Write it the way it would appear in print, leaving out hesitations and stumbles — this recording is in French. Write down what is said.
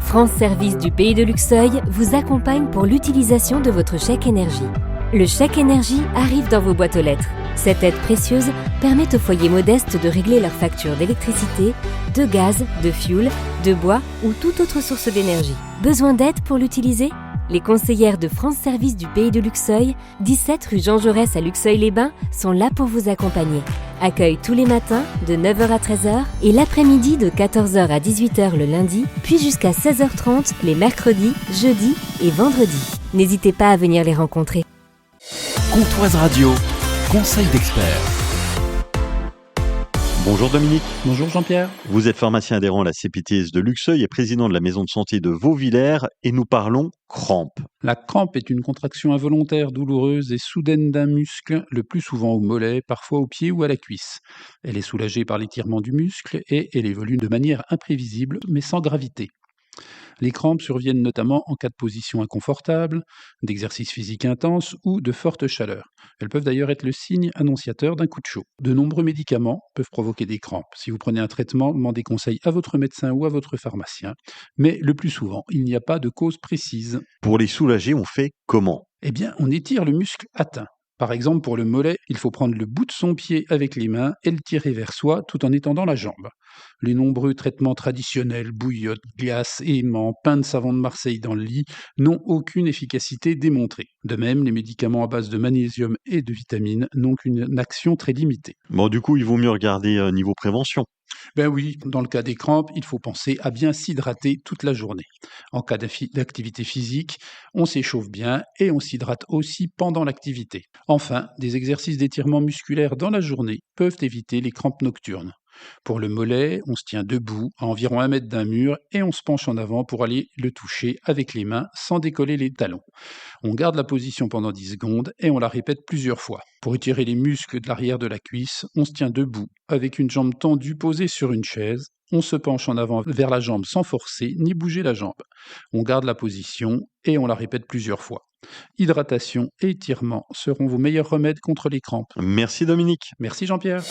France Service du Pays de Luxeuil vous accompagne pour l'utilisation de votre chèque énergie. Le chèque énergie arrive dans vos boîtes aux lettres. Cette aide précieuse permet aux foyers modestes de régler leurs factures d'électricité, de gaz, de fioul, de bois ou toute autre source d'énergie. Besoin d'aide pour l'utiliser ? Les conseillères de France Service du Pays de Luxeuil, 17 rue Jean Jaurès à Luxeuil-les-Bains, sont là pour vous accompagner. Accueil tous les matins de 9h à 13h et l'après-midi de 14h à 18h le lundi, puis jusqu'à 16h30 les mercredis, jeudis et vendredis. N'hésitez pas à venir les rencontrer. Comptoise Radio, conseil d'experts. Bonjour Dominique. Bonjour Jean-Pierre. Vous êtes pharmacien adhérent à la CPTS de Luxeuil et président de la maison de santé de Vauvillers et nous parlons crampe. La crampe est une contraction involontaire, douloureuse et soudaine d'un muscle, le plus souvent au mollet, parfois au pied ou à la cuisse. Elle est soulagée par l'étirement du muscle et elle évolue de manière imprévisible mais sans gravité. Les crampes surviennent notamment en cas de position inconfortable, d'exercice physique intense ou de forte chaleur. Elles peuvent d'ailleurs être le signe annonciateur d'un coup de chaud. De nombreux médicaments peuvent provoquer des crampes. Si vous prenez un traitement, demandez conseil à votre médecin ou à votre pharmacien. Mais le plus souvent, il n'y a pas de cause précise. Pour les soulager, on fait comment ? Eh bien, on étire le muscle atteint. Par exemple, pour le mollet, il faut prendre le bout de son pied avec les mains et le tirer vers soi tout en étendant la jambe. Les nombreux traitements traditionnels, bouillotte, glace, aimant, pain de savon de Marseille dans le lit, n'ont aucune efficacité démontrée. De même, les médicaments à base de magnésium et de vitamines n'ont qu'une action très limitée. Bon, du coup, il vaut mieux regarder niveau prévention. Ben oui, dans le cas des crampes, il faut penser à bien s'hydrater toute la journée. En cas d'activité physique, on s'échauffe bien et on s'hydrate aussi pendant l'activité. Enfin, des exercices d'étirement musculaire dans la journée peuvent éviter les crampes nocturnes. Pour le mollet, on se tient debout à environ 1 mètre d'un mur et on se penche en avant pour aller le toucher avec les mains sans décoller les talons. On garde la position pendant 10 secondes et on la répète plusieurs fois. Pour étirer les muscles de l'arrière de la cuisse, on se tient debout avec une jambe tendue posée sur une chaise. On se penche en avant vers la jambe sans forcer ni bouger la jambe. On garde la position et on la répète plusieurs fois. Hydratation et étirement seront vos meilleurs remèdes contre les crampes. Merci Dominique. Merci Jean-Pierre.